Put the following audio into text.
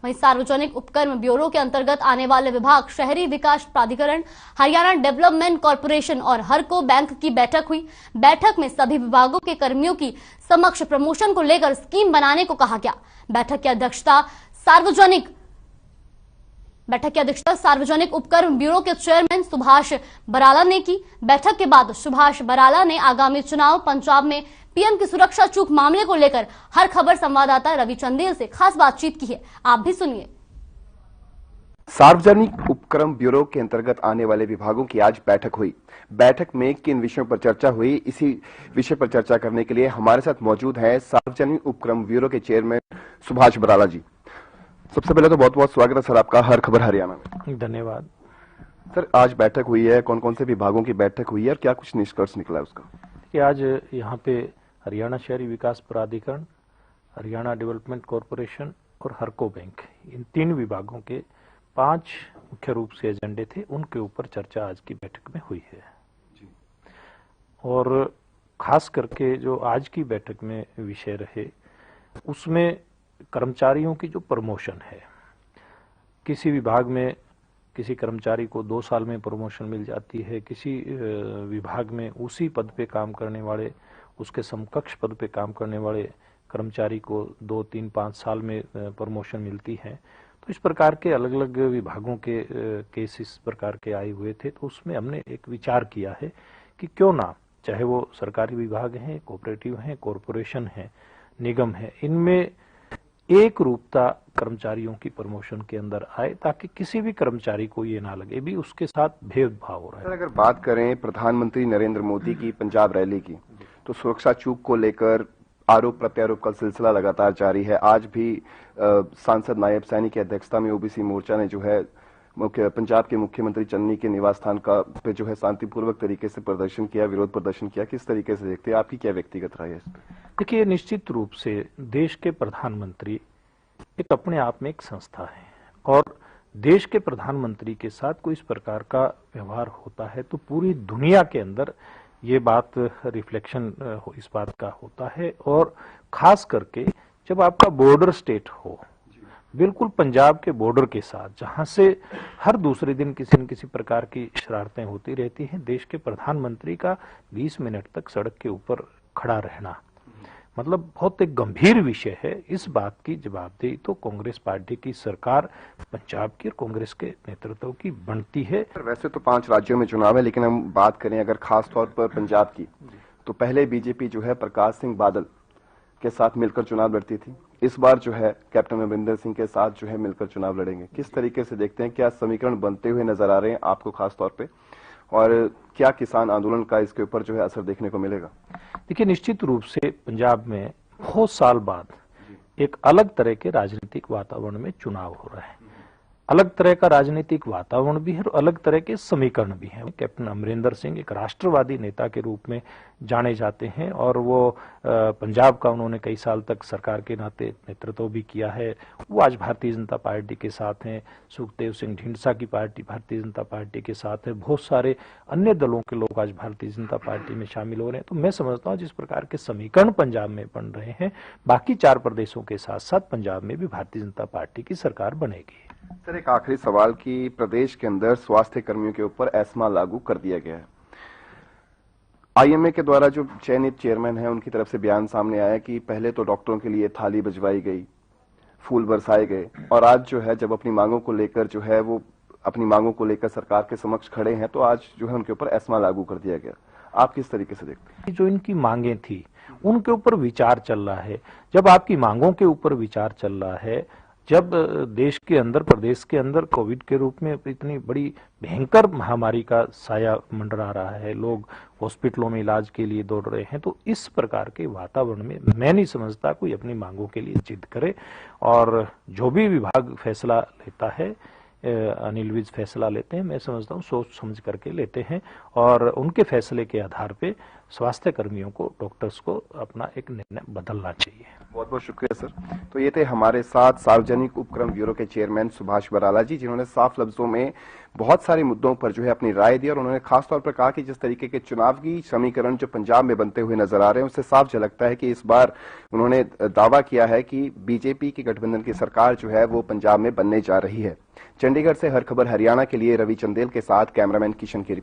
वहीं सार्वजनिक उपक्रम ब्यूरो के अंतर्गत आने वाले विभाग शहरी विकास प्राधिकरण, हरियाणा डेवलपमेंट कॉर्पोरेशन और हरको बैंक की बैठक हुई। बैठक में सभी विभागों के कर्मियों की समक्ष प्रमोशन को लेकर स्कीम बनाने को कहा गया। बैठक की अध्यक्षता सार्वजनिक उपक्रम ब्यूरो के चेयरमैन सुभाष बराला ने की। बैठक के बाद सुभाष बराला ने आगामी चुनाव पंजाब में पीएम की सुरक्षा चूक मामले को लेकर हर खबर संवाददाता रवि चंदेल से खास बातचीत की है। आप भी सुनिए। सार्वजनिक उपक्रम ब्यूरो के अंतर्गत आने वाले विभागों की आज बैठक हुई। बैठक में किन विषयों पर चर्चा हुई, इसी विषय पर चर्चा करने के लिए हमारे साथ मौजूद है सार्वजनिक उपक्रम ब्यूरो के चेयरमैन सुभाष बराला जी। सबसे पहले तो बहुत बहुत स्वागत है सर आपका हर खबर हरियाणा में। धन्यवाद सर। आज बैठक हुई है, कौन कौन से विभागों की बैठक हुई है और क्या कुछ निष्कर्ष निकला है उसका? कि आज यहाँ पे हरियाणा शहरी विकास प्राधिकरण, हरियाणा डेवलपमेंट कॉर्पोरेशन और हरको बैंक, इन 3 विभागों के 5 मुख्य रूप से एजेंडे थे, उनके ऊपर चर्चा आज की बैठक में हुई है जी। और खास करके जो आज की बैठक में विषय रहे उसमें कर्मचारियों की जो प्रमोशन है, किसी विभाग में किसी कर्मचारी को 2 साल में प्रमोशन मिल जाती है, किसी विभाग में उसी पद पे काम करने वाले, उसके समकक्ष पद पे काम करने वाले कर्मचारी को 2, 3, 5 साल में प्रमोशन मिलती है। तो इस प्रकार के अलग अलग विभागों के केस इस प्रकार के आए हुए थे। तो उसमें हमने एक विचार किया है कि क्यों ना, चाहे वो सरकारी विभाग हैं, कोऑपरेटिव हैं, कॉरपोरेशन है, निगम है, इनमें एक रूपता कर्मचारियों की प्रमोशन के अंदर आए, ताकि किसी भी कर्मचारी को ये ना लगे भी उसके साथ भेदभाव हो रहा है। अगर बात करें प्रधानमंत्री नरेंद्र मोदी की पंजाब रैली की, तो सुरक्षा चूक को लेकर आरोप प्रत्यारोप का सिलसिला लगातार जारी है। आज भी सांसद नायब सैनी की अध्यक्षता में ओबीसी मोर्चा ने जो है पंजाब के मुख्यमंत्री चन्नी के निवास स्थान का पे जो है शांतिपूर्वक तरीके से प्रदर्शन किया, विरोध प्रदर्शन किया। किस तरीके से देखते हैं, आपकी क्या व्यक्तिगत राय है इस पर? देखिए, निश्चित रूप से देश के प्रधानमंत्री एक अपने आप में एक संस्था है, और देश के प्रधानमंत्री के साथ कोई इस प्रकार का व्यवहार होता है तो पूरी दुनिया के अंदर ये बात रिफ्लेक्शन इस बात का होता है। और खास करके जब आपका बॉर्डर स्टेट हो, बिल्कुल पंजाब के बॉर्डर के साथ, जहां से हर दूसरे दिन किसी न किसी प्रकार की शरारतें होती रहती हैं, देश के प्रधानमंत्री का 20 मिनट तक सड़क के ऊपर खड़ा रहना मतलब बहुत एक गंभीर विषय है। इस बात की जवाबदेही तो कांग्रेस पार्टी की सरकार पंजाब की और कांग्रेस के नेतृत्व की बनती है। वैसे तो 5 राज्यों में चुनाव है, लेकिन हम बात करें अगर खास तौर पर पंजाब की, तो पहले बीजेपी जो है प्रकाश सिंह बादल के साथ मिलकर चुनाव लड़ती थी। इस बार जो है कैप्टन अमरिंदर सिंह के साथ जो है मिलकर चुनाव लड़ेंगे। किस तरीके से देखते हैं, क्या समीकरण बनते हुए नजर आ रहे हैं आपको खास तौर पे, और क्या किसान आंदोलन का इसके ऊपर जो है असर देखने को मिलेगा? देखिए, निश्चित रूप से पंजाब में बहुत साल बाद एक अलग तरह के राजनीतिक वातावरण में चुनाव हो रहा है। अलग तरह का राजनीतिक वातावरण भी है और अलग तरह के समीकरण भी हैं। कैप्टन अमरिंदर सिंह एक राष्ट्रवादी नेता के रूप में जाने जाते हैं, और वो पंजाब का उन्होंने कई साल तक सरकार के नाते नेतृत्व भी किया है। वो आज भारतीय जनता पार्टी के साथ हैं, सुखदेव सिंह ढींडसा की पार्टी भारतीय जनता पार्टी के साथ है, बहुत सारे अन्य दलों के लोग आज भारतीय जनता पार्टी में शामिल हो रहे हैं। तो मैं समझता हूँ जिस प्रकार के समीकरण पंजाब में बन रहे हैं, बाकी 4 प्रदेशों के साथ साथ पंजाब में भी भारतीय जनता पार्टी की सरकार बनेगी। सर, एक आखिरी सवाल कि प्रदेश के अंदर स्वास्थ्य कर्मियों के ऊपर एस्मा लागू कर दिया गया है। आईएमए के द्वारा जो चयनित चेयरमैन है, उनकी तरफ से बयान सामने आया कि पहले तो डॉक्टरों के लिए थाली बजवाई गई, फूल बरसाए गए, और आज जो है जब अपनी मांगों को लेकर जो है वो अपनी मांगों को लेकर सरकार के समक्ष खड़े हैं, तो आज जो है उनके ऊपर एस्मा लागू कर दिया गया। आप किस तरीके से देखते हैं? जो इनकी मांगें थी उनके ऊपर विचार चल रहा है। जब आपकी मांगों के ऊपर विचार चल रहा है, जब देश के अंदर, प्रदेश के अंदर कोविड के रूप में इतनी बड़ी भयंकर महामारी का साया मंडरा रहा है, लोग हॉस्पिटलों में इलाज के लिए दौड़ रहे हैं, तो इस प्रकार के वातावरण में मैं नहीं समझता कोई अपनी मांगों के लिए जिद करे। और जो भी विभाग फैसला लेता है, अनिल विज फैसला लेते हैं, मैं समझता हूँ सोच समझ करके लेते हैं, और उनके फैसले के आधार पे स्वास्थ्य कर्मियों को, डॉक्टर्स को अपना एक निर्णय बदलना चाहिए। बहुत बहुत शुक्रिया सर। तो ये थे हमारे साथ सार्वजनिक उपक्रम ब्यूरो के चेयरमैन सुभाष बराला जी, जिन्होंने साफ लफ्जों में बहुत सारे मुद्दों पर जो है अपनी राय दी और उन्होंने खासतौर पर कहा कि जिस तरीके के चुनावी समीकरण जो पंजाब में बनते हुए नजर आ रहे हैं उससे साफ झलकता है कि इस बार उन्होंने दावा किया है कि बीजेपी की गठबंधन की सरकार जो है वो पंजाब में बनने जा रही है। चंडीगढ़ से हर खबर हरियाणा के लिए रवि चंदेल के साथ कैमरामैन किशन की